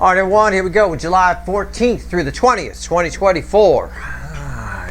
Rider 1, here we go. July 14th through the 20th, 2024.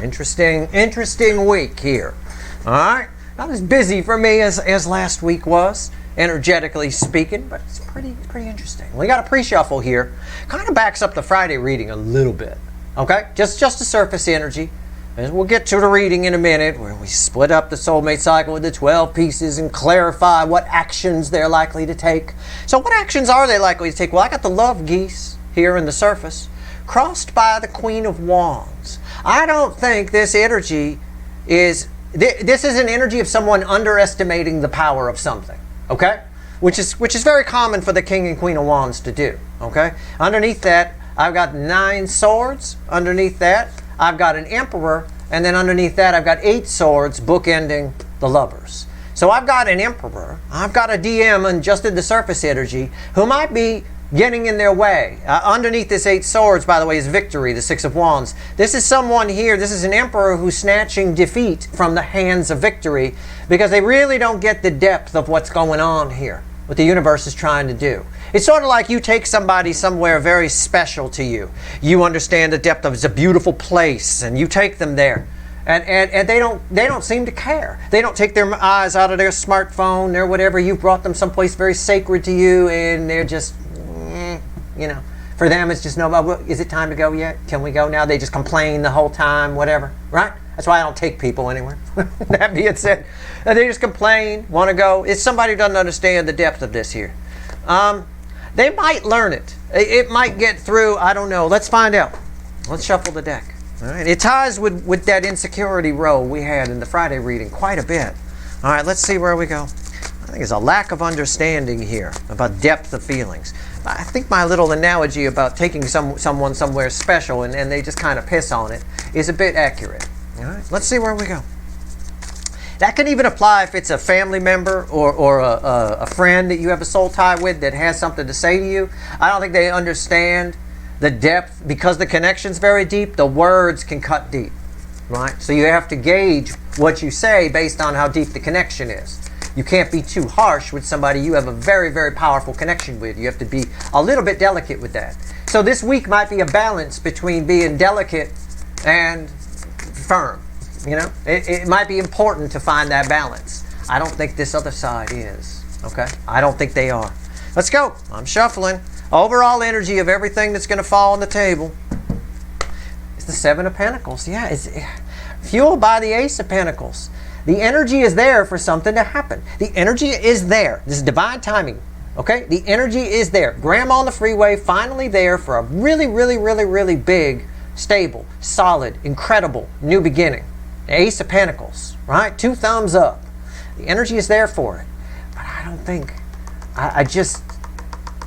Interesting week here. All right. Not as busy for me as last week was, energetically speaking, but it's pretty interesting. We got a pre-shuffle here. Kind of backs up the Friday reading a little bit. Okay? Just a surface energy. And we'll get to the reading in a minute, where we split up the soulmate cycle into 12 pieces and clarify what actions they're likely to take. So what actions are they likely to take? Well, I got the love geese here in the surface, crossed by the Queen of Wands. I don't think this energy is... This is an energy of someone underestimating the power of something, okay? Which is very common for the King and Queen of Wands to do, okay? Underneath that, I've got 9 swords. Underneath that, I've got an Emperor. And then underneath that, I've got 8 swords bookending the Lovers. So I've got an Emperor. I've got a DM and just in the surface energy who might be getting in their way. Underneath this 8 swords, by the way, is Victory, the 6 of Wands. This is someone here, this is an Emperor who's snatching defeat from the hands of Victory because they really don't get the depth of what's going on here, what the universe is trying to do. It's sort of like you take somebody somewhere very special to you. You understand the depth of it's a beautiful place, and you take them there. And they don't seem to care. They don't take their eyes out of their smartphone or whatever. You brought them someplace very sacred to you, and they're just... You know, for them it's just no, is it time to go yet? Can we go now? They just complain the whole time, whatever, right? That's why I don't take people anywhere. That being said, they just complain, want to go. It's somebody who doesn't understand the depth of this here. They might learn it. It might get through, I don't know. Let's find out. Let's shuffle the deck. All right. It ties with that insecurity row we had in the Friday reading quite a bit. All right, let's see where we go. I think there's a lack of understanding here about depth of feelings. I think my little analogy about taking someone somewhere special and they just kind of piss on it is a bit accurate. All right, let's see where we go. That can even apply if it's a family member or a friend that you have a soul tie with that has something to say to you. I don't think they understand the depth. Because the connection's very deep, the words can cut deep. Right? So you have to gauge what you say based on how deep the connection is. You can't be too harsh with somebody you have a very powerful connection with. You have to be a little bit delicate with that. So this week might be a balance between being delicate and firm. You know, it might be important to find that balance. I don't think this other side is. Okay? I don't think they are. Let's go. I'm shuffling. Overall energy of everything that's going to fall on the table. It's the 7 of Pentacles. Yeah, it's fueled by the Ace of Pentacles. The energy is there for something to happen. The energy is there. This is divine timing. Okay? The energy is there. Grandma on the freeway, finally there for a really big, stable, solid, incredible new beginning. Ace of Pentacles. Right? 2 thumbs up. The energy is there for it. But I don't think... I just...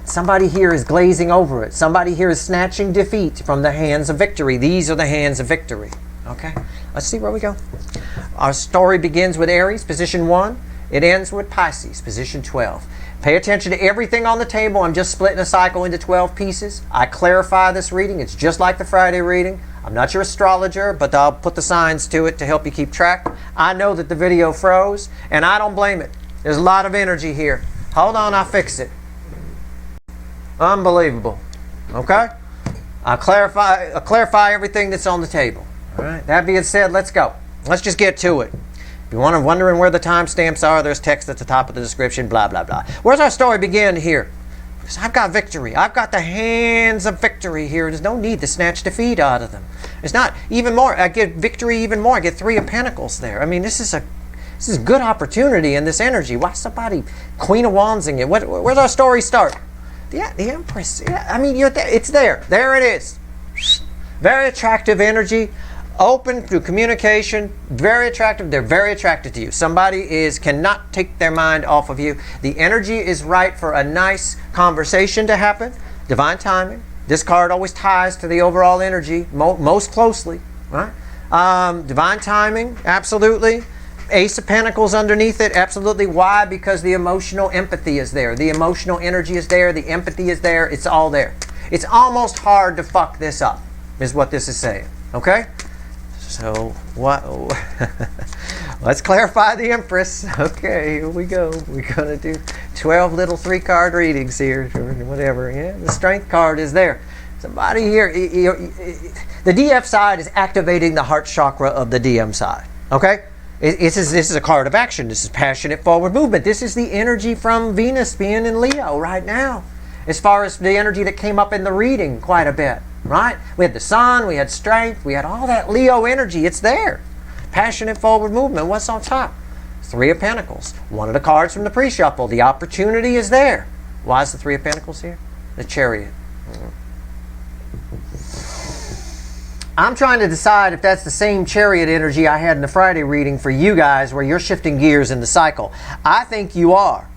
Somebody here is glazing over it. Somebody here is snatching defeat from the hands of Victory. These are the hands of Victory. Okay? Let's see where we go. Our story begins with Aries, position 1. It ends with Pisces, position 12. Pay attention to everything on the table. I'm just splitting a cycle into 12 pieces. I clarify this reading. It's just like the Friday reading. I'm not your astrologer, but I'll put the signs to it to help you keep track. I know that the video froze, and I don't blame it. There's a lot of energy here. Hold on, I'll fix it. Unbelievable. Okay? I'll clarify everything that's on the table. All right. That being said, let's go. Let's just get to it. If you're wondering where the timestamps are, there's text at the top of the description, blah, blah, blah. Where's our story begin here? Because I've got Victory. I've got the hands of Victory here. There's no need to snatch defeat out of them. It's not even more. I get Victory even more. I get 3 of Pentacles there. I mean, this is a good opportunity in this energy. Why somebody Queen of Wandsing it? Where's our story start? Yeah, the Empress. Yeah, I mean, it's there. There it is. Very attractive energy. Open through communication. Very attractive. They're very attracted to you. Somebody cannot take their mind off of you. The energy is right for a nice conversation to happen. Divine timing. This card always ties to the overall energy most closely. Right? Divine timing. Absolutely. Ace of Pentacles underneath it, absolutely. Why? Because the emotional empathy is there. The emotional energy is there. The empathy is there. It's all there. It's almost hard to fuck this up, is what this is saying. Okay? So, Let's clarify the Empress. Okay, here we go. We're going to do 12 little 3-card readings here, or whatever. Yeah, the Strength card is there. Somebody here, the DF side is activating the heart chakra of the DM side. Okay? This is a card of action. This is passionate forward movement. This is the energy from Venus being in Leo right now. As far as the energy that came up in the reading quite a bit, right? We had the Sun, we had Strength, we had all that Leo energy. It's there. Passionate forward movement. What's on top? 3 of Pentacles. One of the cards from the pre-shuffle. The opportunity is there. Why is the 3 of Pentacles here? The Chariot. I'm trying to decide if that's the same Chariot energy I had in the Friday reading for you guys, where you're shifting gears in the cycle. I think you are.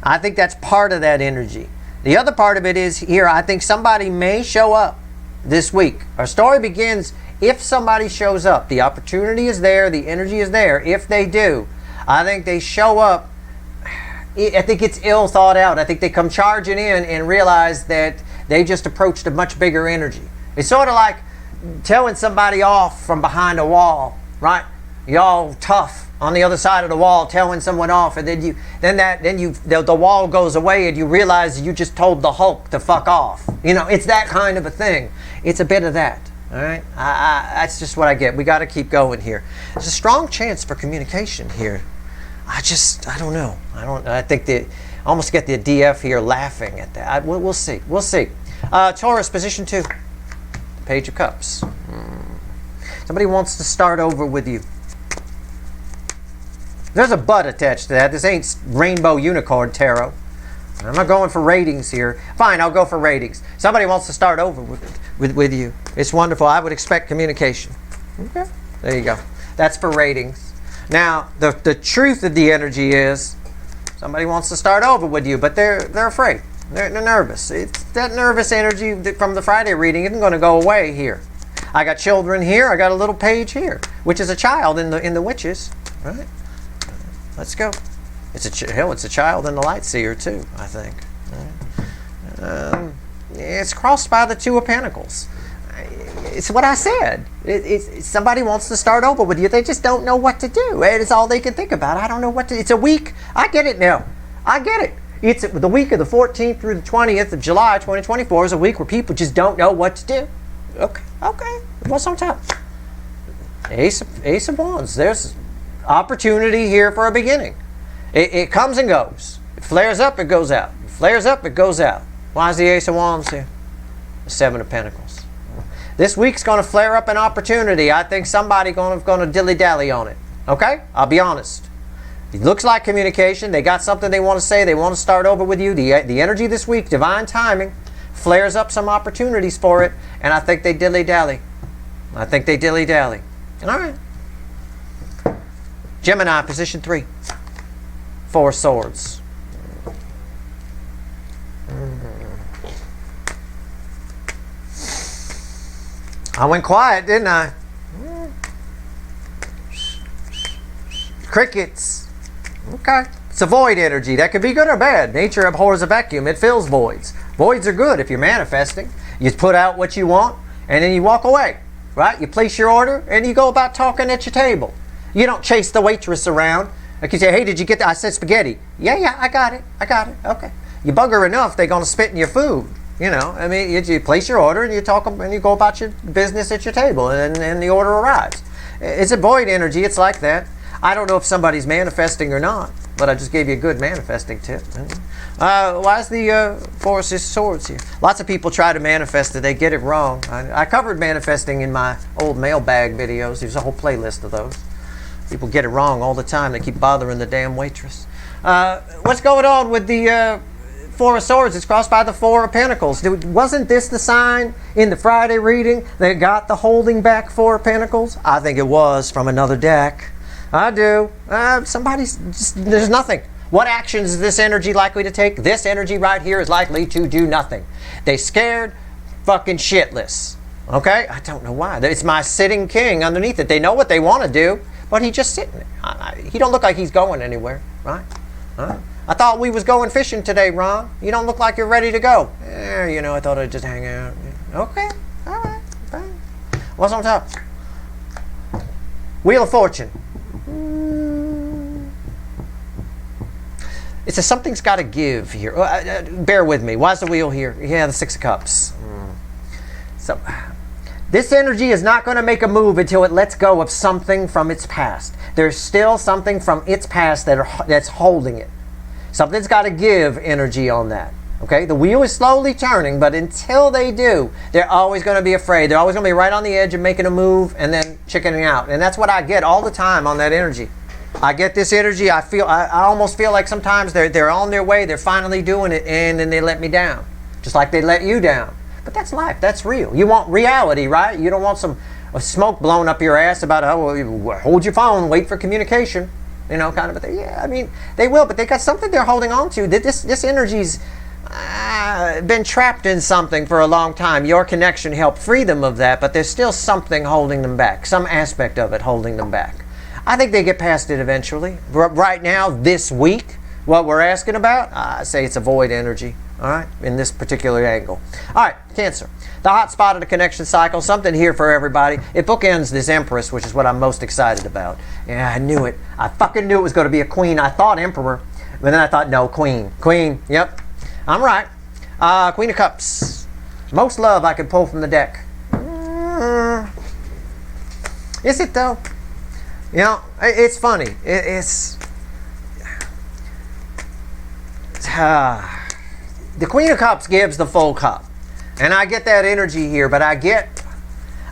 I think that's part of that energy. The other part of it is here, I think somebody may show up this week. Our story begins if somebody shows up. The opportunity is there, the energy is there. If they do, I think they show up. I think it's ill thought out. I think they come charging in and realize that they just approached a much bigger energy. It's sort of like telling somebody off from behind a wall, right? Y'all tough on the other side of the wall, telling someone off, and then the wall goes away, and you realize you just told the Hulk to fuck off. You know, it's that kind of a thing. It's a bit of that. All right, that's just what I get. We got to keep going here. There's a strong chance for communication here. I don't know. I think I almost get the DF here laughing at that. We'll see. We'll see. Taurus, position 2. Page of Cups. Somebody wants to start over with you. There's a but attached to that. This ain't Rainbow Unicorn Tarot. I'm not going for ratings here. Fine, I'll go for ratings. Somebody wants to start over with you. It's wonderful. I would expect communication. Okay, there you go. That's for ratings. Now, the truth of the energy is somebody wants to start over with you, but they're afraid. They're nervous. It's that nervous energy from the Friday reading isn't going to go away here. I got children here. I got a little page here, which is a child in the witches. Right? Let's go. It's a child in the light seer too, I think. It's crossed by the 2 of Pentacles. It's what I said. Somebody wants to start over with you. They just don't know what to do. It's all they can think about. I don't know what to. It's a week. I get it now. I get it. It's the week of the 14th through the 20th of July 2024 is a week where people just don't know what to do. Okay. What's on top? Ace of Wands. There's opportunity here for a beginning. It comes and goes. It flares up, it goes out. It flares up, it goes out. Why is the Ace of Wands here? The 7 of Pentacles. This week's going to flare up an opportunity. I think somebody's going to dilly-dally on it. Okay? I'll be honest. It looks like communication. They got something they want to say. They want to start over with you. The energy this week, divine timing, flares up some opportunities for it. And I think they dilly-dally. All right. Gemini, position 3. 4 of Swords. I went quiet, didn't I? Crickets. Okay. It's a void energy. That could be good or bad. Nature abhors a vacuum. It fills voids. Voids are good if you're manifesting. You put out what you want, and then you walk away. Right? You place your order, and you go about talking at your table. You don't chase the waitress around. Like you say, hey, did you get that? I said spaghetti. Yeah, I got it. Okay. You bug her enough, they're going to spit in your food. You know, I mean, you place your order and you talk and you go about your business at your table, and the order arrives. It's a void energy. It's like that. I don't know if somebody's manifesting or not, but I just gave you a good manifesting tip. Why is the 4 of Swords here? Lots of people try to manifest it. They get it wrong. I covered manifesting in my old mailbag videos. There's a whole playlist of those. People get it wrong all the time. They keep bothering the damn waitress. What's going on with the 4 of Swords? It's crossed by the 4 of Pentacles. Wasn't this the sign in the Friday reading that got the holding back 4 of Pentacles? I think it was from another deck. I do. Somebody's just, there's nothing. What actions is this energy likely to take? This energy right here is likely to do nothing. They scared fucking shitless. Okay? I don't know why. It's my sitting king underneath it. They know what they want to do, but he's just sitting there. He don't look like he's going anywhere, right? I thought we was going fishing today, Ron. You don't look like you're ready to go. You know, I thought I'd just hang out. Okay, all right, fine. What's on top? Wheel of Fortune. It says something's got to give here. Bear with me. Why is the wheel here? Yeah, the Six of Cups. So, this energy is not going to make a move until it lets go of something from its past. There's still something from its past that's holding it. Something's got to give energy on that. Okay, the wheel is slowly turning, but until they do, they're always going to be afraid. They're always going to be right on the edge of making a move and then chickening out. And that's what I get all the time on that energy. I get this energy. I almost feel like sometimes they're on their way. They're finally doing it, and then they let me down, just like they let you down. But that's life. That's real. You want reality, right? You don't want some smoke blown up your ass about, oh, well, hold your phone, wait for communication, you know, kind of a thing. Yeah, I mean, they will, but they got something they're holding on to. This energy's been trapped in something for a long time. Your connection helped free them of that, but there's still something holding them back, some aspect of it holding them back. I think they get past it eventually. Right now, this week, what we're asking about, I say it's a void energy, all right, in this particular angle. All right, Cancer. The hot spot of the connection cycle, something here for everybody. It bookends this Empress, which is what I'm most excited about. Yeah, I knew it. I fucking knew it was going to be a Queen. I thought Emperor, but then I thought, no, Queen. Queen, yep. I'm right. Queen of Cups. Most love I could pull from the deck. Is it though? You know, it's funny. It's the Queen of Cups gives the full cup, and I get that energy here. But I get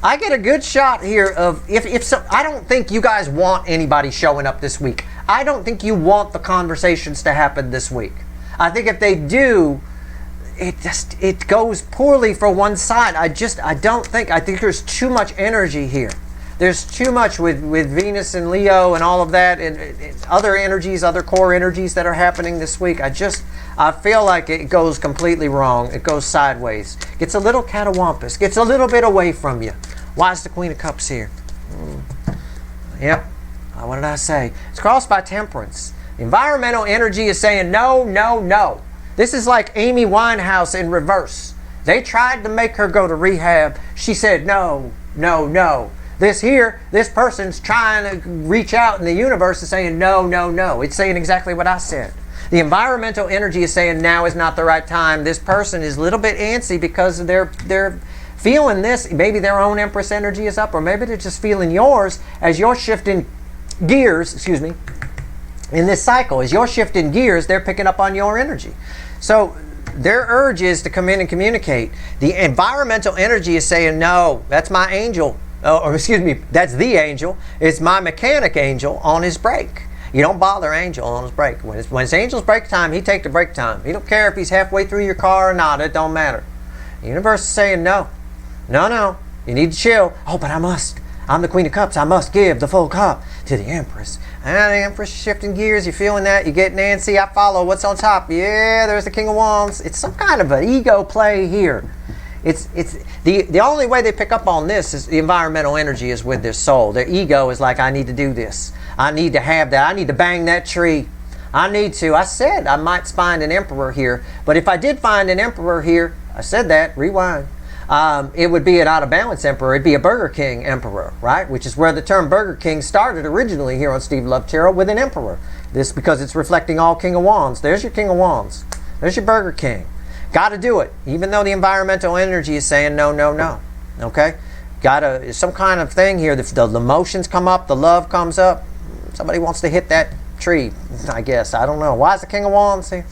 a good shot here of if so. I don't think you guys want anybody showing up this week. I don't think you want the conversations to happen this week. I think if they do, it goes poorly for one side. I think there's too much energy here. There's too much with Venus and Leo and all of that, and other energies, other core energies that are happening this week. I feel like it goes completely wrong. It goes sideways. Gets a little catawampus. Gets a little bit away from you. Why is the Queen of Cups here? Yep. What did I say? It's crossed by Temperance. Environmental energy is saying no, no, no. This is like Amy Winehouse in reverse. They tried to make her go to rehab. She said no, no, no. This person's trying to reach out in the universe and saying no, no, no. It's saying exactly what I said. The environmental energy is saying now is not the right time. This person is a little bit antsy because they're feeling this. Maybe their own Empress energy is up, or maybe they're just feeling yours as you're shifting gears, in this cycle. As you're shifting gears, they're picking up on your energy. So their urge is to come in and communicate. The environmental energy is saying, no, that's my angel. That's the angel. It's my mechanic angel on his break. You don't bother angel on his break. When it's angel's break time, he take the break time. He don't care if he's halfway through your car or not. It don't matter. The universe is saying no. No, no. You need to chill. Oh, but I must. I'm the Queen of Cups. I must give the full cup to the Empress. And the Empress shifting gears. You're feeling that. You get Nancy. I follow. What's on top? Yeah, there's the King of Wands. It's some kind of an ego play here. It's the only way they pick up on this is the environmental energy is with their soul. Their ego is like, I need to do this. I need to have that. I need to bang that tree. I need to. I said I might find an emperor here. But if I did find an emperor here, I said that, rewind. It would be an out of balance emperor. It'd be a Burger King emperor, right? Which is where the term Burger King started originally here on Steve Love Tarot, with an emperor. This because it's reflecting all King of Wands. There's your King of Wands. There's your Burger King. Got to do it, even though the environmental energy is saying no, no, no. Okay? Some kind of thing here. The emotions come up, the love comes up. Somebody wants to hit that tree, I guess. I don't know. Why is the King of Wands here?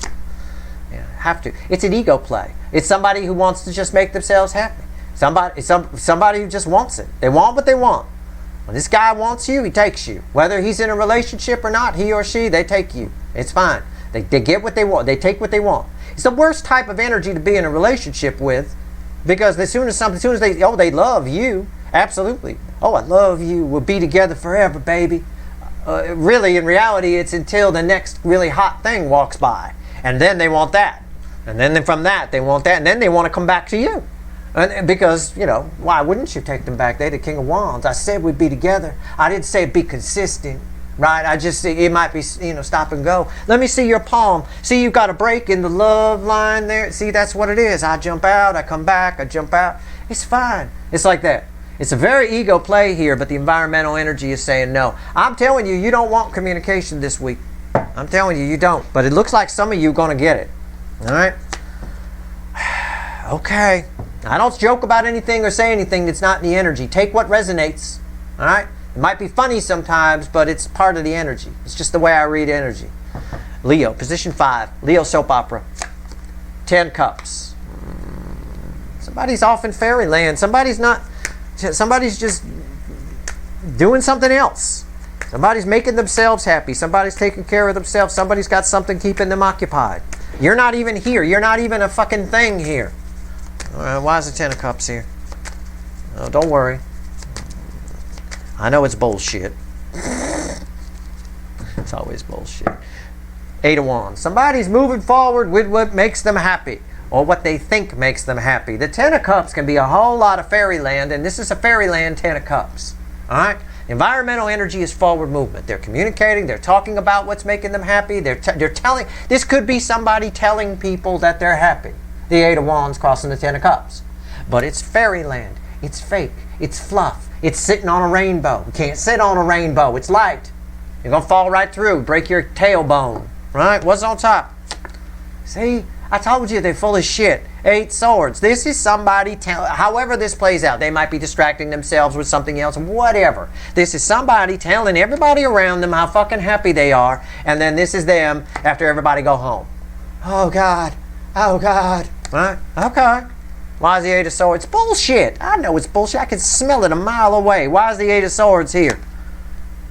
Yeah, have to. It's an ego play. It's somebody who wants to just make themselves happy. Somebody who just wants it. They want what they want. When this guy wants you, he takes you. Whether he's in a relationship or not, he or she, they take you. It's fine. They get what they want. They take what they want. It's the worst type of energy to be in a relationship with, because as soon as they love you, absolutely. Oh, I love you. We'll be together forever, baby. Really, in reality, it's until the next really hot thing walks by, and then they want that, and then from that they want that, and then they want to come back to you, and because why wouldn't you take them back? They're the King of Wands. I said we'd be together. I didn't say be consistent. Right, I just see it might be, stop and go. Let me see your palm. See, you've got a break in the love line there. See, that's what it is. I jump out, I come back, I jump out. It's fine. It's like that. It's a very ego play here, but the environmental energy is saying no. I'm telling you, you don't want communication this week. I'm telling you, you don't. But it looks like some of you are going to get it. All right? Okay. I don't joke about anything or say anything that's not in the energy. Take what resonates. All right? It might be funny sometimes, but it's part of the energy. It's just the way I read energy. Leo, position 5. Leo soap opera. 10 cups. Somebody's off in fairyland. Somebody's just doing something else. Somebody's making themselves happy. Somebody's taking care of themselves. Somebody's got something keeping them occupied. You're not even here. You're not even a fucking thing here. Why is the 10 of cups here? Oh, don't worry. I know it's bullshit. It's always bullshit. 8 of Wands. Somebody's moving forward with what makes them happy, or what they think makes them happy. The 10 of Cups can be a whole lot of fairyland, and this is a fairyland 10 of Cups. All right? Environmental energy is forward movement. They're communicating. They're talking about what's making them happy. They're telling. This could be somebody telling people that they're happy. The 8 of Wands crossing the 10 of Cups. But it's fairyland. It's fake. It's fluff. It's sitting on a rainbow. You can't sit on a rainbow. It's light. You're going to fall right through. Break your tailbone. Right? What's on top? See? I told you they're full of shit. 8 swords. This is somebody, however this plays out. They might be distracting themselves with something else. Whatever. This is somebody telling everybody around them how fucking happy they are. And then this is them after everybody go home. Oh, God. Oh, God. Right? Okay. Why is the 8 of Swords? Bullshit. I know it's bullshit. I can smell it a mile away. Why is the 8 of Swords here?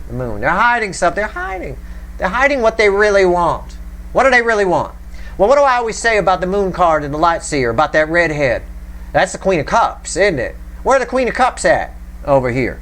The Moon. They're hiding something. They're hiding. They're hiding what they really want. What do they really want? Well, what do I always say about the Moon card and the Light Seer, about that redhead? That's the Queen of Cups, isn't it? Where are the Queen of Cups at? Over here.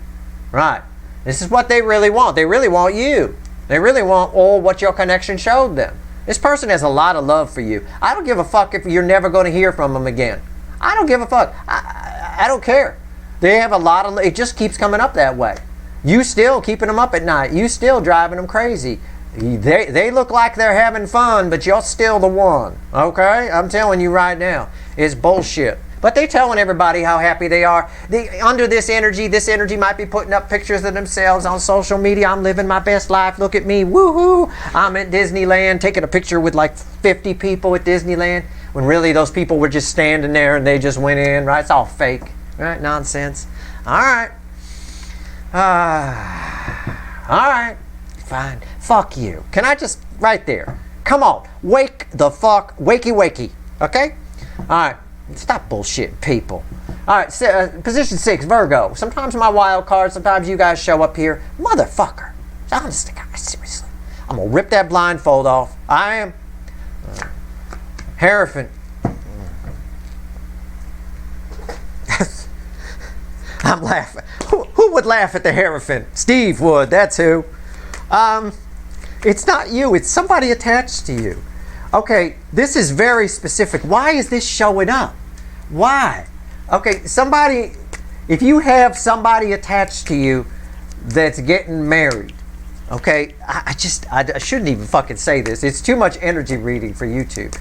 Right. This is what they really want. They really want you. They really want all what your connection showed them. This person has a lot of love for you. I don't give a fuck if you're never going to hear from them again. I don't give a fuck. I don't care. They have a lot of... It just keeps coming up that way. You still keeping them up at night. You still driving them crazy. They look like they're having fun, but you're still the one. Okay? I'm telling you right now. It's bullshit. But they're telling everybody how happy they are. Under this energy might be putting up pictures of themselves on social media. I'm living my best life. Look at me. Woohoo! I'm at Disneyland taking a picture with like 50 people at Disneyland, when really those people were just standing there and they just went in. Right? It's all fake. Right? Nonsense. All right. All right. Fine. Fuck you. Can I just... Right there. Come on. Wake the fuck... Wakey. Okay? All right. Stop bullshitting people. All right, position 6, Virgo. Sometimes my wild card, sometimes you guys show up here. Motherfucker. Honest to God, seriously. I'm going to rip that blindfold off. I am. Hierophant. I'm laughing. Who would laugh at the Hierophant? Steve would, that's who. It's not you, it's somebody attached to you. Okay, this is very specific. Why is this showing up? Why? Okay, somebody, if you have somebody attached to you that's getting married, okay, I shouldn't even fucking say this. It's too much energy reading for YouTube.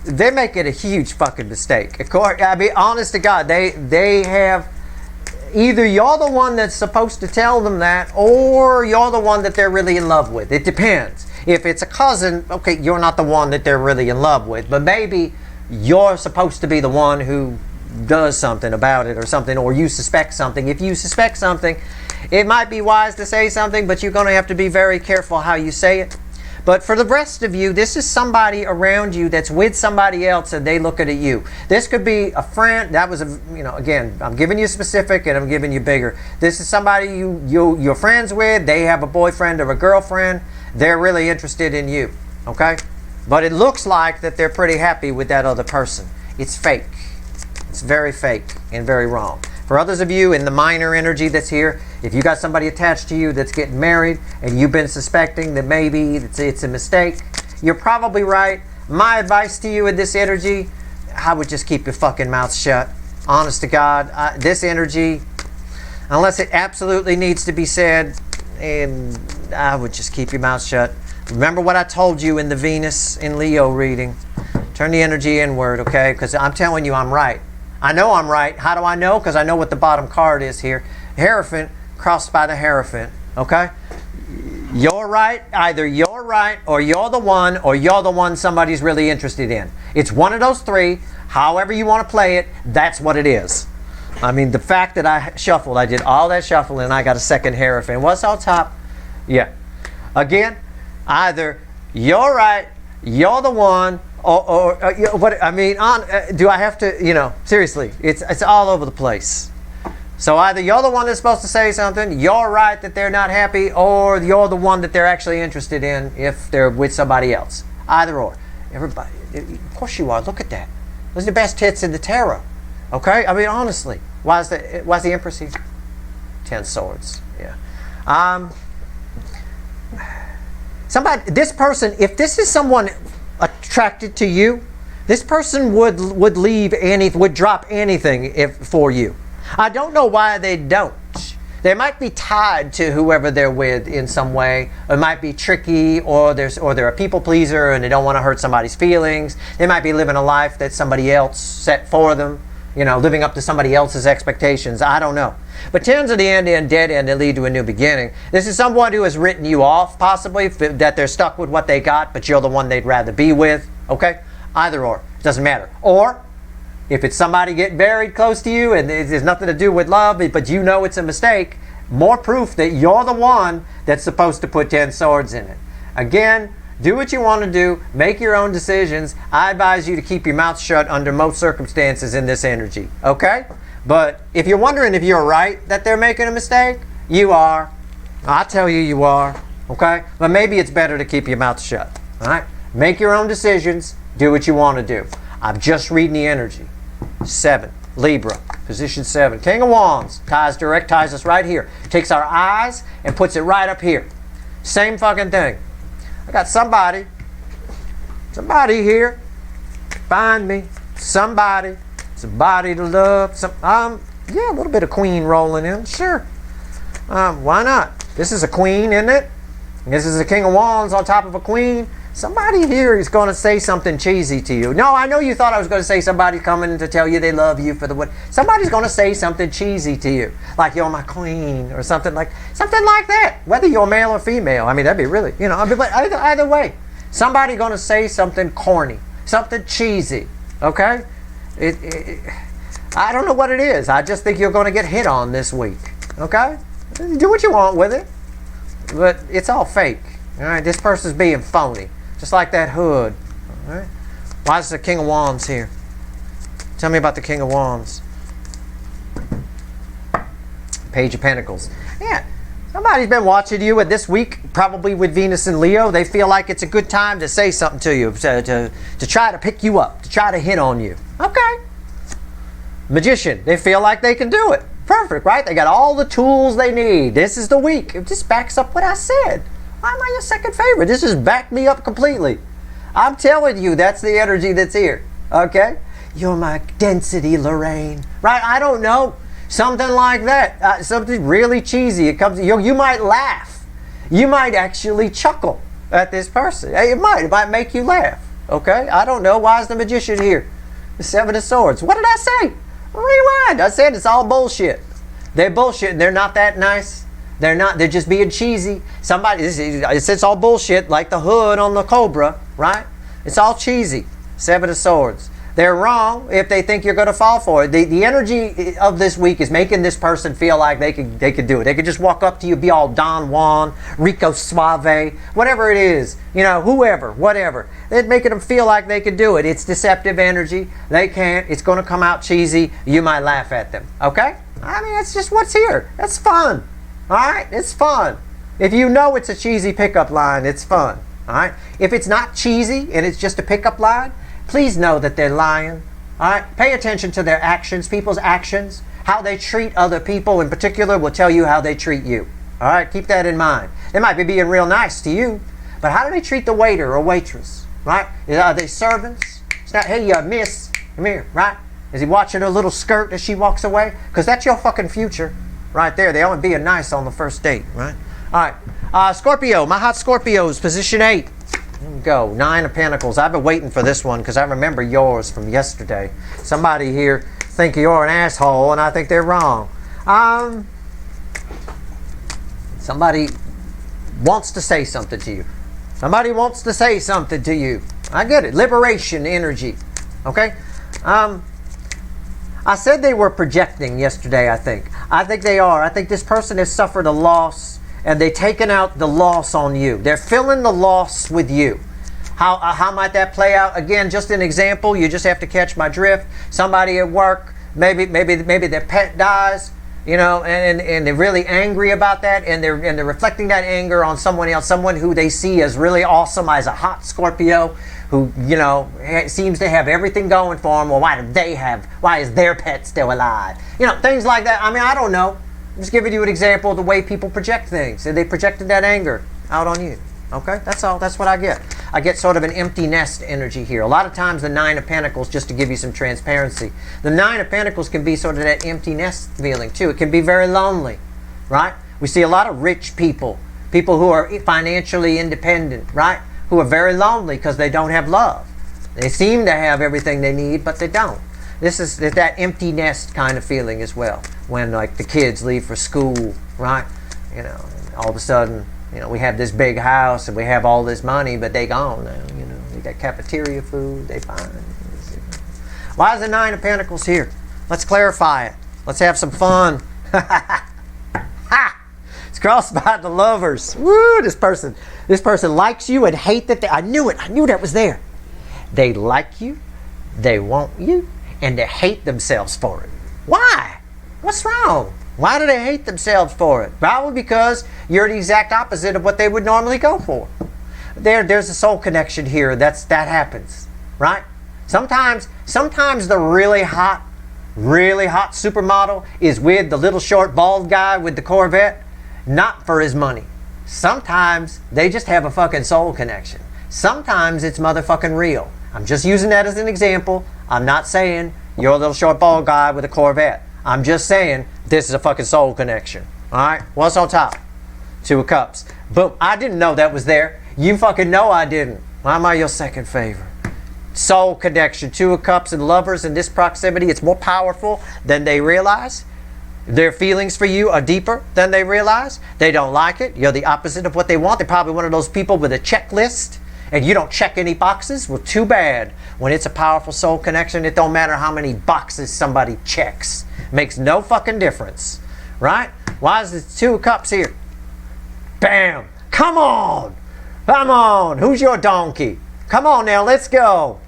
They're making a huge fucking mistake. Of course, I mean, honest to God, they have... Either you're the one that's supposed to tell them that, or you're the one that they're really in love with. It depends. If it's a cousin, okay, you're not the one that they're really in love with, but maybe you're supposed to be the one who does something about it or something, or you suspect something. If you suspect something, it might be wise to say something, but you're going to have to be very careful how you say it. But for the rest of you, this is somebody around you that's with somebody else and they look at you. This could be a friend. That was again, I'm giving you specific and I'm giving you bigger. This is somebody you're friends with. They have a boyfriend or a girlfriend. They're really interested in you. Okay? But it looks like that they're pretty happy with that other person. It's fake. It's very fake and very wrong. For others of you in the minor energy that's here, if you got somebody attached to you that's getting married and you've been suspecting that maybe it's a mistake, you're probably right. My advice to you in this energy, I would just keep your fucking mouth shut. Honest to God, this energy, unless it absolutely needs to be said, I would just keep your mouth shut. Remember what I told you in the Venus in Leo reading. Turn the energy inward, okay? Because I'm telling you I'm right. I know I'm right. How do I know? Because I know what the bottom card is here. Hierophant crossed by the Hierophant. Okay? You're right. Either you're right, or you're the one somebody's really interested in. It's one of those three. However you want to play it, that's what it is. I mean, the fact that I shuffled, I did all that shuffling, and I got a second Hierophant. What's on top? Yeah. Again, either you're right, you're the one, or what? I mean, do I have to? Seriously, it's all over the place. So either you're the one that's supposed to say something, you're right that they're not happy, or you're the one that they're actually interested in if they're with somebody else. Either or. Everybody, of course you are. Look at that. Those are the best hits in the tarot. Okay? I mean, honestly. Why is the Empress here? 10 swords. Yeah. This person, if this is someone attracted to you, this person would drop anything for you. I don't know why they don't. They might be tied to whoever they're with in some way. It might be tricky, or they're a people pleaser and they don't want to hurt somebody's feelings. They might be living a life that somebody else set for them. Living up to somebody else's expectations. I don't know. But tens are the end, dead end, that lead to a new beginning. This is someone who has written you off, possibly, that they're stuck with what they got, but you're the one they'd rather be with. Okay? Either or. It doesn't matter. Or, if it's somebody getting very close to you and there's nothing to do with love, but you know it's a mistake, more proof that you're the one that's supposed to put 10 swords in it. Again, do what you want to do. Make your own decisions. I advise you to keep your mouth shut under most circumstances in this energy. Okay? But if you're wondering if you're right that they're making a mistake, you are. I tell you, you are. Okay? But maybe it's better to keep your mouth shut. All right? Make your own decisions. Do what you want to do. I'm just reading the energy. 7, Libra, position 7. King of Wands, ties us right here. Takes our eyes and puts it right up here. Same fucking thing. I got somebody here. Find me. Somebody to love. Yeah, a little bit of queen rolling in. Sure. Why not? This is a queen, isn't it? This is a King of Wands on top of a queen. Somebody here is going to say something cheesy to you. No, I know you thought I was going to say somebody coming to tell you they love you for the what. Somebody's going to say something cheesy to you, like you're my queen or something like that. Whether you're male or female, I mean that'd be really, but either way, somebody's going to say something corny, something cheesy. Okay, I don't know what it is. I just think you're going to get hit on this week. Okay, do what you want with it, but it's all fake. All right, this person's being phony. Just like that hood. All right? Why is the King of Wands here? Tell me about the King of Wands. Page of Pentacles. Yeah. Somebody's been watching you this week, probably with Venus and Leo. They feel like it's a good time to say something to you, to try to pick you up, to try to hit on you. Okay. Magician. They feel like they can do it. Perfect, right? They got all the tools they need. This is the week. It just backs up what I said. Why am I your second favorite? This just backed me up completely. I'm telling you, that's the energy that's here. Okay? You're my density, Lorraine. Right? I don't know. Something like that. Something really cheesy. It comes. You might laugh. You might actually chuckle at this person. It might make you laugh. Okay? I don't know. Why is the Magician here? The 7 of Swords. What did I say? Rewind. I said it's all bullshit. They're bullshit. They're not that nice. They're not. They're just being cheesy. It's all bullshit, like the hood on the Cobra, right? It's all cheesy. 7 of Swords. They're wrong if they think you're going to fall for it. The energy of this week is making this person feel like they could do it. They could just walk up to you, be all Don Juan, Rico Suave, whatever it is. Whoever, whatever. They're making them feel like they could do it. It's deceptive energy. They can't. It's going to come out cheesy. You might laugh at them. Okay? I mean, that's just what's here. That's fun. All right? It's fun. If you know it's a cheesy pickup line, it's fun. All right? If it's not cheesy and it's just a pickup line, please know that they're lying. All right? Pay attention to their actions, people's actions. How they treat other people in particular will tell you how they treat you. All right? Keep that in mind. They might be being real nice to you, but how do they treat the waiter or waitress? Right? Are they servants? It's not, hey, miss, come here, right? Is he watching her little skirt as she walks away? Because that's your fucking future. Right there. They only being nice on the first date, right? All right. Scorpio. My hot Scorpios. Position 8. Here we go. 9 of Pentacles. I've been waiting for this one because I remember yours from yesterday. Somebody here think you're an asshole and I think they're wrong. Somebody wants to say something to you. Somebody wants to say something to you. I get it. Liberation energy. Okay? I said they were projecting yesterday, I think. I think they are. I think this person has suffered a loss, and they've taken out the loss on you. They're filling the loss with you. How might that play out? Again, just an example. You just have to catch my drift. Somebody at work, maybe their pet dies, and they're really angry about that, and they're reflecting that anger on someone else, someone who they see as really awesome, as a hot Scorpio, who seems to have everything going for them. Well, why is their pet still alive? Things like that. I mean, I don't know. I'm just giving you an example of the way people project things, and they projected that anger out on you. Okay, that's all. That's what I get. I get sort of an empty nest energy here. A lot of times the Nine of Pentacles, just to give you some transparency, the Nine of Pentacles can be sort of that empty nest feeling too. It can be very lonely, right? We see a lot of rich people who are financially independent, right? Who are very lonely because they don't have love. They seem to have everything they need, but they don't. This is that empty nest kind of feeling as well. When like the kids leave for school, right? All of a sudden, we have this big house and we have all this money, but they gone now. We got cafeteria food. They fine. Why is the Nine of Pentacles here? Let's clarify it. Let's have some fun. Ha! It's crossed by the Lovers. Woo! This person likes you and hate that. I knew it. I knew that was there. They like you, they want you, and they hate themselves for it. Why? What's wrong? Why do they hate themselves for it? Probably because you're the exact opposite of what they would normally go for. There's a soul connection here. That happens, right? Sometimes the really hot supermodel is with the little short bald guy with the Corvette, not for his money. Sometimes they just have a fucking soul connection. Sometimes it's motherfucking real. I'm just using that as an example. I'm not saying you're a little short bald guy with a Corvette. I'm just saying this is a fucking soul connection. Alright? What's on top? Two of Cups. Boom. I didn't know that was there. You fucking know I didn't. Why am I your second favorite? Soul connection. Two of Cups and Lovers in this proximity. It's more powerful than they realize. Their feelings for you are deeper than they realize. They don't like it. You're the opposite of what they want. They're probably one of those people with a checklist and you don't check any boxes. Well, too bad. When it's a powerful soul connection, it don't matter how many boxes somebody checks. Makes no fucking difference. Right? Why is the Two of Cups here? Bam! Come on! Come on! Who's your donkey? Come on now, let's go.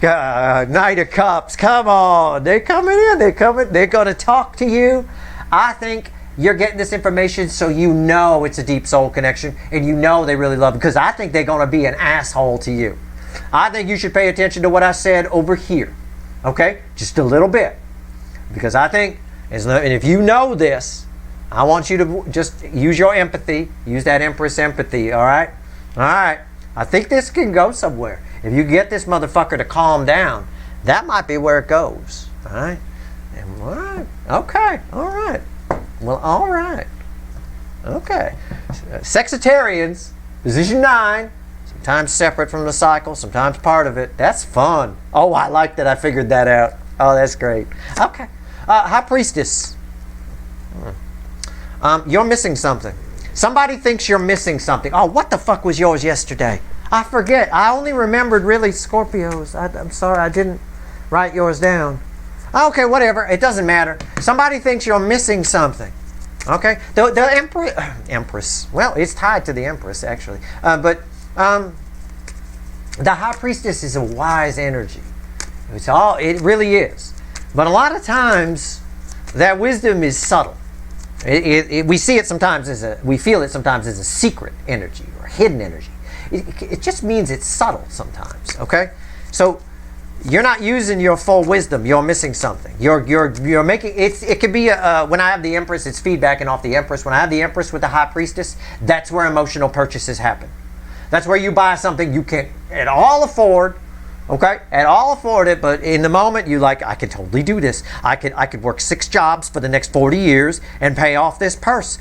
Knight of Cups, come on. They're coming in. They're going to talk to you. I think you're getting this information so you know it's a deep soul connection and you know they really love it, because I think they're going to be an asshole to you. I think you should pay attention to what I said over here. Okay? Just a little bit. Because I think, and if you know this, I want you to just use your empathy. Use that Empress empathy, all right? All right. I think this can go somewhere. If you get this motherfucker to calm down, that might be where it goes, all right? And, all right. Okay. All right. Well, all right. Okay. Sexitarians, position 9, sometimes separate from the cycle, sometimes part of it. That's fun. Oh, I like that I figured that out. Oh, that's great. Okay. High Priestess. You're missing something. Somebody thinks you're missing something. Oh, what the fuck was yours yesterday? I forget. I only remembered really Scorpios. I'm sorry, I didn't write yours down. Okay, whatever. It doesn't matter. Somebody thinks you're missing something. Okay? The Empress. Well, it's tied to the Empress, actually. But the High Priestess is a wise energy. It really is. But a lot of times, that wisdom is subtle. We see it sometimes we feel it sometimes as a secret energy or hidden energy. It just means it's subtle sometimes. Okay, so you're not using your full wisdom. You're missing something. You're making it. It could be when I have the Empress, it's feedbacking off the Empress. When I have the Empress with the High Priestess, that's where emotional purchases happen. That's where you buy something you can't at all afford. Okay, at all afford it, but in the moment you like, I could totally do this. I could work 6 jobs for the next 40 years and pay off this purse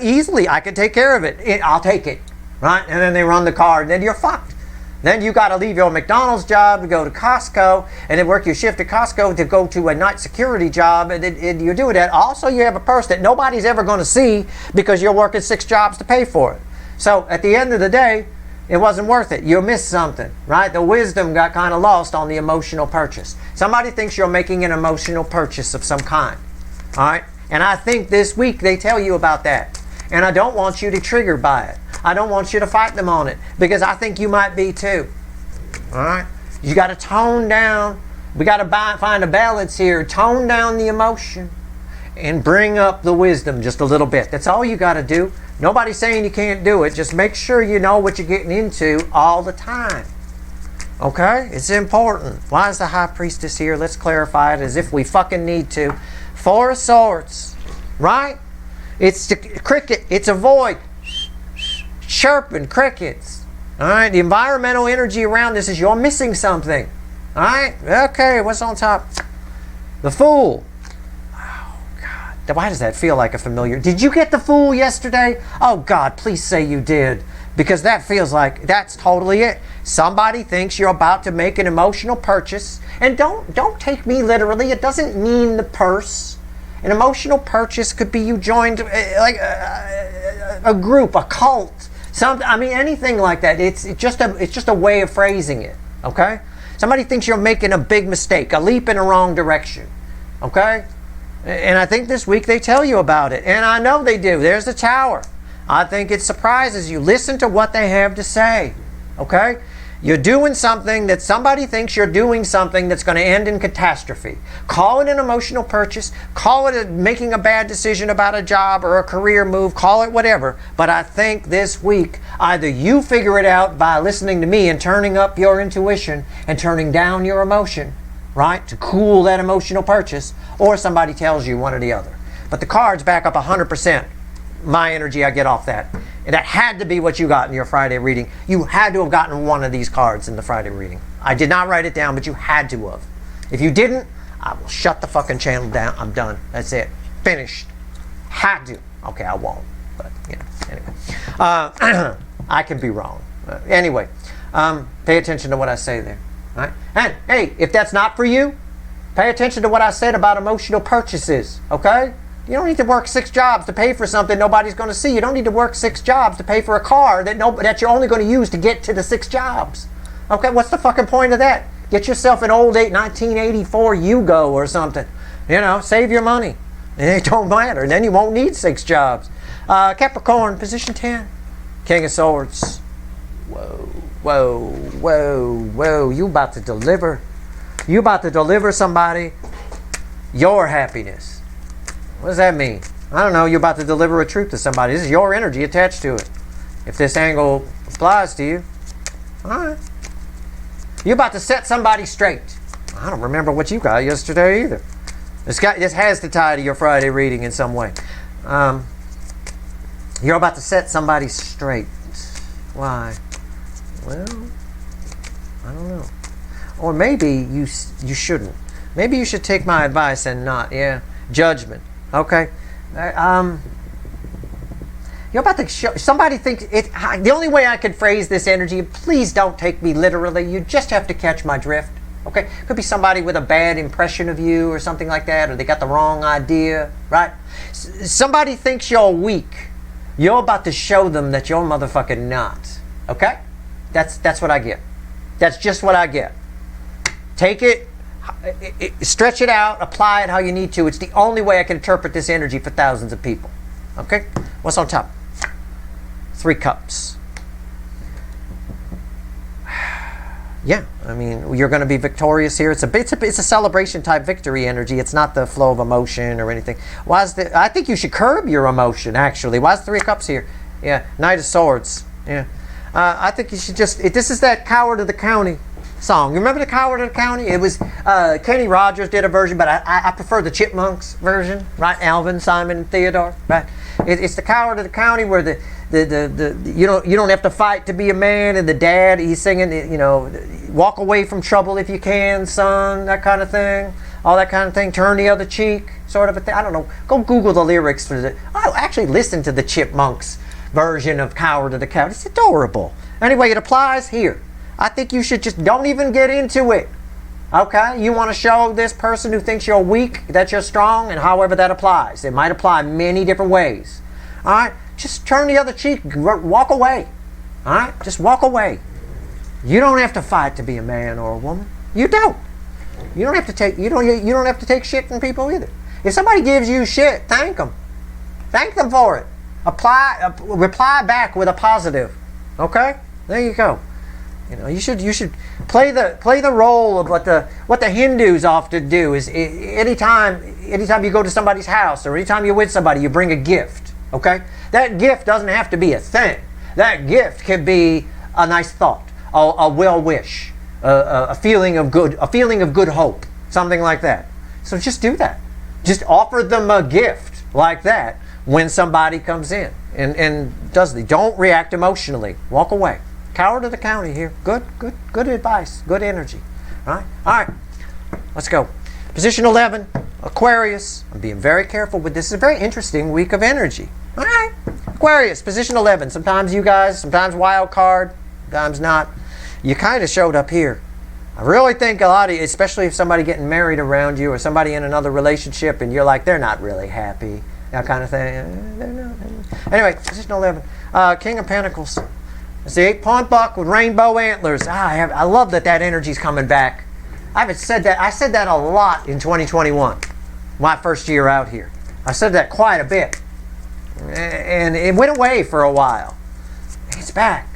easily. I could take care of it. I'll take it, right? And then they run the card, and then you're fucked. Then you got to leave your McDonald's job to go to Costco, and then work your shift at Costco to go to a night security job, and you're doing that. Also, you have a purse that nobody's ever going to see because you're working 6 jobs to pay for it. So at the end of the day, it wasn't worth it. You missed something, right? The wisdom got kind of lost on the emotional purchase. Somebody thinks you're making an emotional purchase of some kind, all right? And I think this week they tell you about that. And I don't want you to trigger by it. I don't want you to fight them on it, because I think you might be too, all right? You got to tone down. We got to find a balance here. Tone down the emotion and bring up the wisdom just a little bit. That's all you got to do. Nobody's saying you can't do it. Just make sure you know what you're getting into all the time. Okay? It's important. Why is the High Priestess here? Let's clarify it as if we fucking need to. Four of Swords. Right? It's the cricket. It's a void. Chirping crickets. Alright? The environmental energy around this is you're missing something. Alright? Okay, what's on top? The Fool. Why does that feel like a familiar? Did you get the Fool yesterday? Oh God, please say you did. Because that feels like that's totally it. Somebody thinks you're about to make an emotional purchase. And don't take me literally. It doesn't mean the purse. An emotional purchase could be you joined like a group, a cult. Anything like that. It's just a way of phrasing it. Okay? Somebody thinks you're making a big mistake, a leap in the wrong direction. Okay? And I think this week they tell you about it. And I know they do. There's the Tower. I think it surprises you. Listen to what they have to say. Okay? You're doing something that somebody thinks you're doing something that's going to end in catastrophe. Call it an emotional purchase. Call it making a bad decision about a job or a career move. Call it whatever. But I think this week, either you figure it out by listening to me and turning up your intuition and turning down your emotion, right, to cool that emotional purchase, or somebody tells you one or the other. But the cards back up 100% my energy I get off that. And that had to be what you got in your Friday reading. You had to have gotten one of these cards in the Friday reading. I did not write it down, but you had to have. If you didn't, I will shut the fucking channel down. I'm done. That's it. Finished. Had to. Okay, I won't. But, anyway. I can be wrong. Anyway, pay attention to what I say there. Right? And hey, if that's not for you, pay attention to what I said about emotional purchases, okay? You don't need to work 6 jobs to pay for something nobody's going to see. You don't need to work 6 jobs to pay for a car that you're only going to use to get to the 6 jobs. Okay, what's the fucking point of that? Get yourself an old 1984 Yugo or something. Save your money. It don't matter. Then you won't need 6 jobs. Capricorn, position 10. King of Swords. Whoa. Whoa, whoa, whoa. You about to deliver. You about to deliver somebody your happiness. What does that mean? I don't know. You're about to deliver a truth to somebody. This is your energy attached to it. If this angle applies to you. All right. You're about to set somebody straight. I don't remember what you got yesterday either. This has to tie to your Friday reading in some way. You're about to set somebody straight. Why? Well, I don't know. Or maybe you shouldn't. Maybe you should take my advice and not. Yeah. Judgment. Okay. You're about to show. Somebody thinks it. The only way I could phrase this energy. Please don't take me literally. You just have to catch my drift. Okay. Could be somebody with a bad impression of you or something like that, or they got the wrong idea. Right. Somebody thinks you're weak. You're about to show them that you're motherfucking not. Okay. That's what I get. That's just what I get. Take it. Stretch it out, apply it how you need to. It's the only way I can interpret this energy for thousands of people. Okay? What's on top? 3 cups. Yeah, I mean, you're going to be victorious here. It's a celebration type victory energy. It's not the flow of emotion or anything. I think you should curb your emotion, actually. Why is 3 cups here? Yeah, Knight of Swords. Yeah. I think you should this is that Coward of the County song. You remember the Coward of the County? It was Kenny Rogers did a version, but I prefer the Chipmunks version, right? Alvin, Simon, and Theodore, right? It's the Coward of the County where you don't have to fight to be a man, and the dad he's singing walk away from trouble if you can, son, that kind of thing, all that kind of thing. Turn the other cheek, sort of a thing. I don't know. Go Google the lyrics for the. I actually listen to the Chipmunks version of Coward of the County. It's adorable. Anyway, it applies here. I think you should just don't even get into it. Okay? You want to show this person who thinks you're weak that you're strong, and however that applies. It might apply many different ways. All right? just turn the other cheek, walk away. All right? Just walk away. You don't have to fight to be a man or a woman. You don't. You don't have to take you don't have to take shit from people either. If somebody gives you shit, thank them. Thank them for it. Reply back with a positive. Okay? There you go. You know, you should play the role of what the Hindus often do is anytime you go to somebody's house or anytime you're with somebody, you bring a gift. Okay? That gift doesn't have to be a thing. That gift can be a nice thought, a well wish, a feeling of good hope, something like that. So just do that. Just offer them a gift like that when somebody comes in and don't react emotionally. Walk away. Coward of the county here. Good advice. Good energy. All right. Let's go. Position 11, Aquarius. I'm being very careful with this. It's a very interesting week of energy. All right. Aquarius, position 11. Sometimes you guys, sometimes wild card, sometimes not. You kind of showed up here. I really think a lot of you, especially if somebody getting married around you or somebody in another relationship and you're like, they're not really happy, that kind of thing. They're not. Anyway, position 11. King of Pentacles. It's the 8-point buck with rainbow antlers. I love that energy's coming back. I said that a lot in 2021, my first year out here. I said that quite a bit. And it went away for a while. It's back.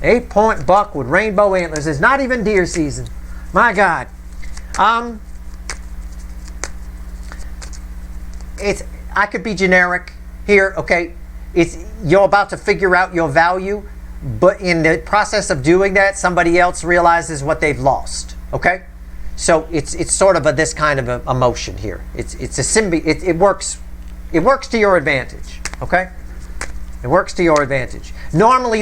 8-point buck with rainbow antlers. It's not even deer season. My God. I could be generic here, okay? You're about to figure out your value, but in the process of doing that, somebody else realizes what they've lost, okay? So it's sort of this kind of a emotion here. It's a symbiote. It works to your advantage, okay? It works to your advantage. Normally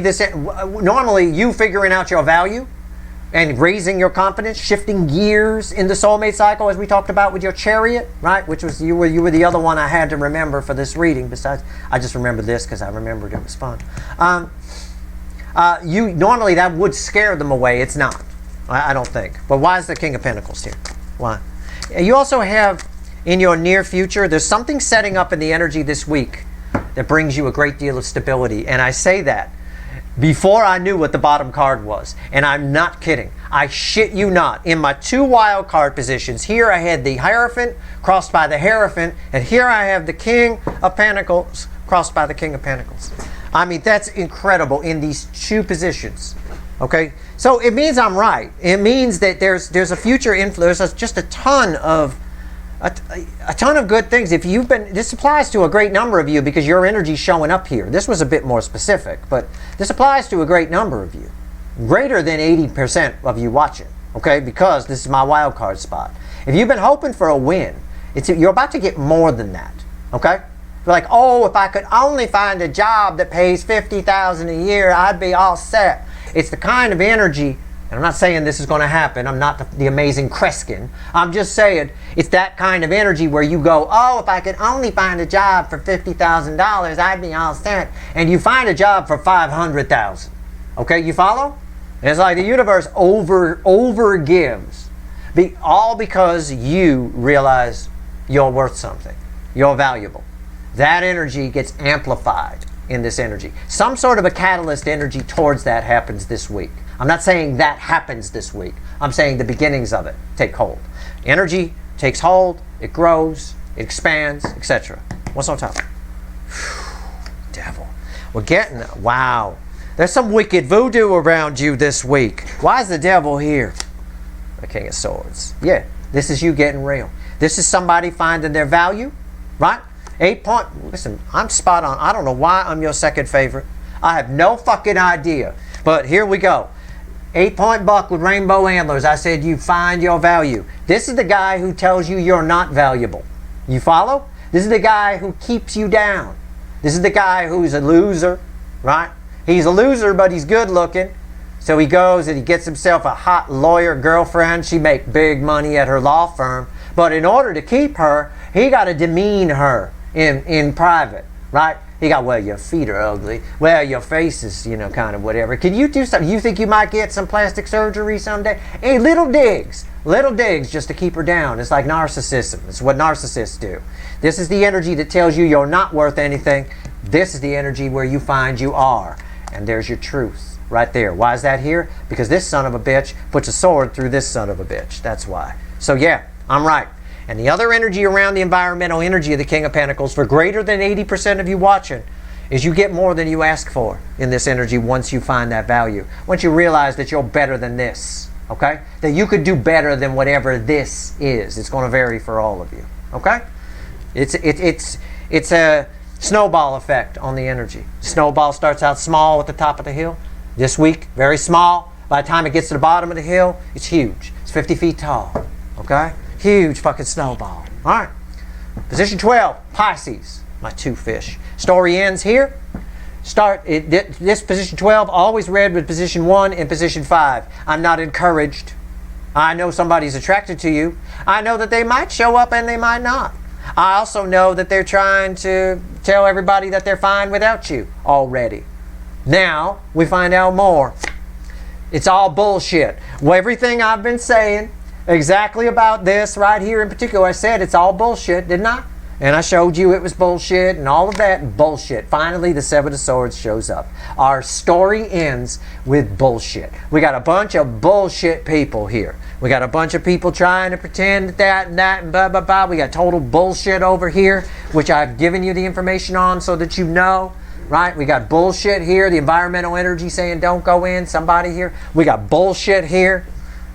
you figuring out your value and raising your confidence, shifting gears in the soulmate cycle, as we talked about with your chariot, right? Which was you were the other one I had to remember for this reading. Besides, I just remembered this because I remembered it was fun. Normally that would scare them away. It's not. I don't think. But why is the King of Pentacles here? Why? You also have in your near future, there's something setting up in the energy this week that brings you a great deal of stability. And I say that before I knew what the bottom card was. And I'm not kidding. I shit you not. In my 2 wild card positions, here I had the Hierophant crossed by the Hierophant, and here I have the King of Pentacles crossed by the King of Pentacles. I mean, that's incredible in these 2 positions. Okay? So it means I'm right. It means that there's a future influence. There's just a ton of good things. This applies to a great number of you because your energy's showing up here. This was a bit more specific, but this applies to a great number of you. Greater than 80% of you watching, okay? Because this is my wild card spot. If you've been hoping for a win, you're about to get more than that, okay? You're like, oh, if I could only find a job that pays $50,000 a year, I'd be all set. It's the kind of energy. And I'm not saying this is going to happen. I'm not the amazing Kreskin. I'm just saying it's that kind of energy where you go, oh, if I could only find a job for $50,000, I'd be all set. And you find a job for $500,000. Okay, you follow? And it's like the universe over gives. All because you realize you're worth something. You're valuable. That energy gets amplified in this energy. Some sort of a catalyst energy towards that happens this week. I'm not saying that happens this week. I'm saying the beginnings of it take hold. Energy takes hold, it grows, it expands, etc. What's on top? Devil. We're getting, wow. There's some wicked voodoo around you this week. Why is the devil here? The King of Swords. Yeah, this is you getting real. This is somebody finding their value, right? 8-point, listen, I'm spot on. I don't know why I'm your second favorite. I have no fucking idea. But here we go. 8-point buck with rainbow antlers. I said you find your value. This is the guy who tells you you're not valuable. You follow? This is the guy who keeps you down. This is the guy who's a loser, right? He's a loser, but he's good looking. So he goes and he gets himself a hot lawyer girlfriend. She makes big money at her law firm. But in order to keep her, he got to demean her in private, right? He got, well, your feet are ugly. Well, your face is, kind of whatever. Can you do something? You think you might get some plastic surgery someday? Hey, little digs just to keep her down. It's like narcissism. It's what narcissists do. This is the energy that tells you you're not worth anything. This is the energy where you find you are. And there's your truth right there. Why is that here? Because this son of a bitch puts a sword through this son of a bitch. That's why. So yeah, I'm right. And the other energy around the environmental energy of the King of Pentacles, for greater than 80% of you watching, is you get more than you ask for in this energy once you find that value. Once you realize that you're better than this. Okay? That you could do better than whatever this is. It's going to vary for all of you. Okay? It's a snowball effect on the energy. Snowball starts out small at the top of the hill. This week, very small. By the time it gets to the bottom of the hill, it's huge. It's 50 feet tall. Okay? Huge fucking snowball. All right. Position 12, Pisces. My two fish. Story ends here. This position 12 always read with position 1 and position 5. I'm not encouraged. I know somebody's attracted to you. I know that they might show up and they might not. I also know that they're trying to tell everybody that they're fine without you already. Now, we find out more. It's all bullshit. Well, everything I've been saying exactly about this right here in particular, I said it's all bullshit, didn't I? And I showed you it was bullshit and all of that bullshit. Finally, the Seven of Swords shows up. Our story ends with bullshit. We got a bunch of bullshit people here. We got a bunch of people trying to pretend that and that and blah, blah, blah. We got total bullshit over here, which I've given you the information on so that you know. Right? We got bullshit here. The environmental energy saying don't go in. Somebody here. We got bullshit here.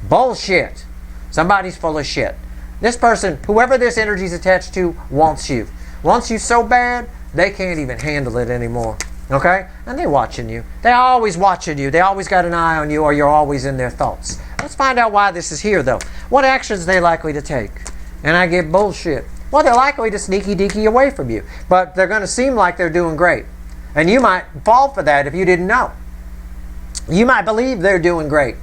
Bullshit. Somebody's full of shit. This person, whoever this energy is attached to, wants you. Wants you so bad, they can't even handle it anymore. Okay? And they're watching you. They're always watching you. They always got an eye on you, or you're always in their thoughts. Let's find out why this is here, though. What actions are they likely to take? And I get bullshit. Well, they're likely to sneaky deaky away from you. But they're going to seem like they're doing great. And you might fall for that if you didn't know. You might believe they're doing great.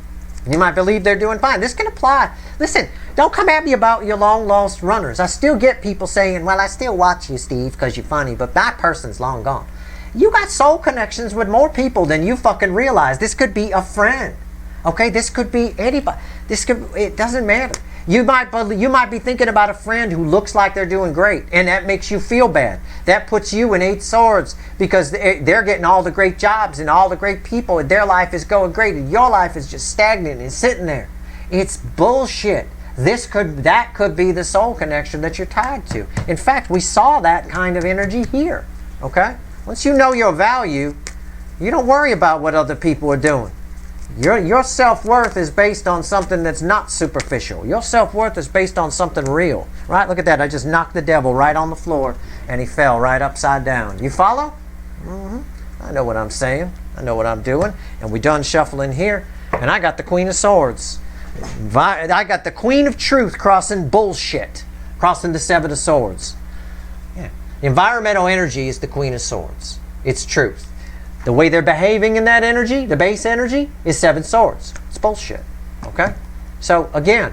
You might believe they're doing fine. This can apply. Listen, don't come at me about your long-lost runners. I still get people saying, well, I still watch you, Steve, because you're funny, but that person's long gone. You got soul connections with more people than you fucking realize. This could be a friend. Okay? This could be anybody. It doesn't matter. You might be thinking about a friend who looks like they're doing great, and that makes you feel bad. That puts you in 8 swords because they're getting all the great jobs and all the great people, and their life is going great, and your life is just stagnant and sitting there. It's bullshit. That could be the soul connection that you're tied to. In fact, we saw that kind of energy here. Okay? Once you know your value, you don't worry about what other people are doing. Your self-worth is based on something that's not superficial. Your self-worth is based on something real. Right? Look at that. I just knocked the devil right on the floor and he fell right upside down. You follow? I know what I'm saying. I know what I'm doing. And we done shuffling here. And I got the Queen of Swords. I got the Queen of Truth crossing bullshit. Crossing the Seven of Swords. Yeah. Environmental energy is the Queen of Swords. It's truth. The way they're behaving in that energy, the base energy, is 7 swords. It's bullshit. Okay? So, again,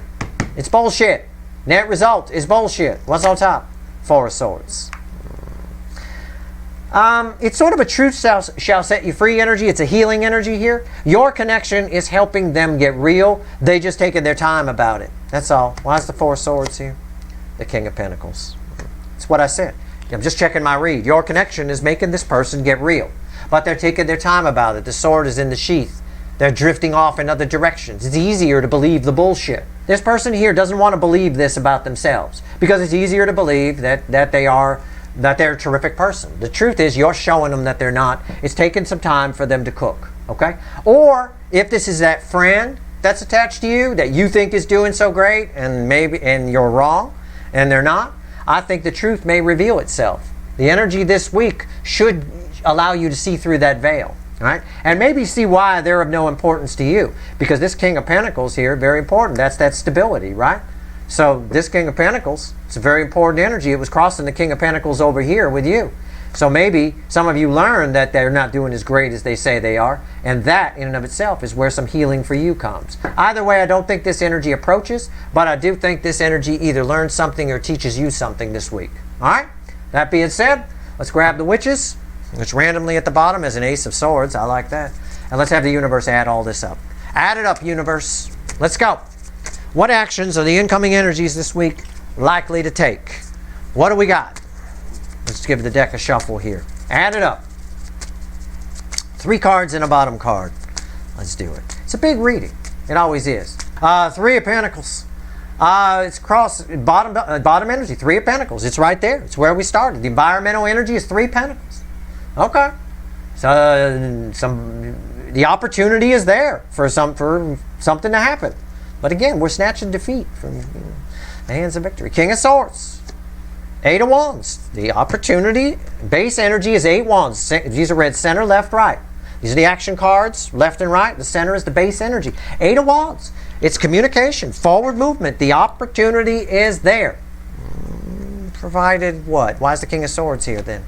it's bullshit. Net result is bullshit. What's on top? 4 of swords. It's sort of a truth shall set you free energy. It's a healing energy here. Your connection is helping them get real. They just taking their time about it. That's all. Why is the 4 of swords here? The King of Pentacles. That's what I said. I'm just checking my read. Your connection is making this person get real. But they're taking their time about it. The sword is in the sheath. They're drifting off in other directions. It's easier to believe the bullshit. This person here doesn't want to believe this about themselves because it's easier to believe that they're a terrific person. The truth is you're showing them that they're not. It's taking some time for them to cook. Okay? Or if this is that friend that's attached to you that you think is doing so great and you're wrong and they're not, I think the truth may reveal itself. The energy this week should allow you to see through that veil, right? And maybe see why they're of no importance to you. Because this King of Pentacles here, very important. That's that stability, right? So this King of Pentacles, it's a very important energy. It was crossing the King of Pentacles over here with you. So maybe some of you learned that they're not doing as great as they say they are. And that, in and of itself, is where some healing for you comes. Either way, I don't think this energy approaches, but I do think this energy either learns something or teaches you something this week. All right? That being said, let's grab the witches. It's randomly at the bottom as an Ace of Swords. I like that. And let's have the universe add all this up. Add it up, universe. Let's go. What actions are the incoming energies this week likely to take? What do we got? Let's give the deck a shuffle here. Add it up. 3 cards and a bottom card. Let's do it. It's a big reading. It always is. 3 of Pentacles. It's cross bottom energy. 3 of Pentacles. It's right there. It's where we started. The environmental energy is 3 Pentacles. Okay. So the opportunity is there for something to happen. But again, we're snatching defeat from the hands of victory. King of Swords. 8 of Wands. The opportunity, base energy is 8 Wands. These are read center, left, right. These are the action cards, left and right. The center is the base energy. 8 of Wands. It's communication, forward movement. The opportunity is there. Provided what? Why is the King of Swords here then?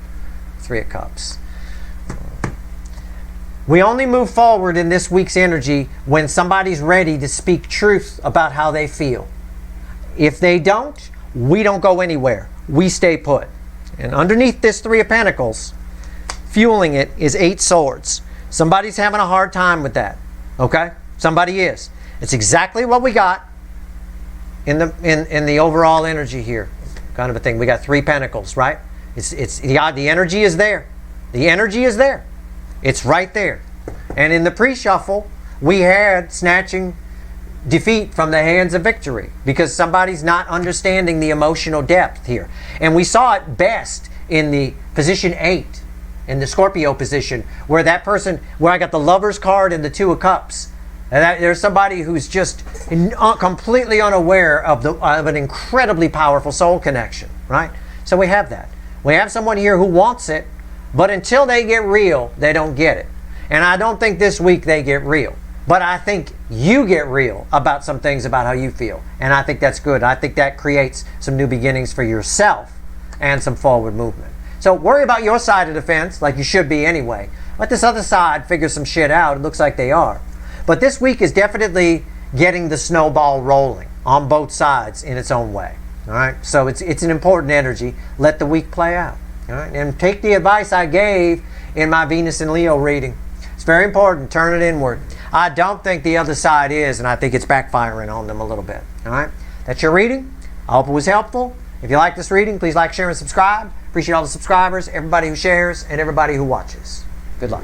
3 of Cups. We only move forward in this week's energy when somebody's ready to speak truth about how they feel. If they don't, we don't go anywhere. We stay put. And underneath this 3 of Pentacles, fueling it, is 8 Swords. Somebody's having a hard time with that. Okay? Somebody is. It's exactly what we got in the overall energy here. Kind of a thing. We got 3 Pentacles, right? The energy is there. The energy is there. It's right there. And in the pre-shuffle, we had snatching defeat from the hands of victory because somebody's not understanding the emotional depth here. And we saw it best in the position 8, in the Scorpio position, where that person, where I got the Lover's card and the 2 of Cups. And there's somebody who's just completely unaware of an incredibly powerful soul connection, right? So we have that. We have someone here who wants it, but until they get real, they don't get it. And I don't think this week they get real. But I think you get real about some things about how you feel. And I think that's good. I think that creates some new beginnings for yourself and some forward movement. So worry about your side of the fence, like you should be anyway. Let this other side figure some shit out. It looks like they are. But this week is definitely getting the snowball rolling on both sides in its own way. All right? So it's an important energy. Let the week play out. All right? And take the advice I gave in my Venus and Leo reading. It's very important. Turn it inward. I don't think the other side is, and I think it's backfiring on them a little bit. All right? That's your reading. I hope it was helpful. If you like this reading, please like, share, and subscribe. Appreciate all the subscribers, everybody who shares, and everybody who watches. Good luck.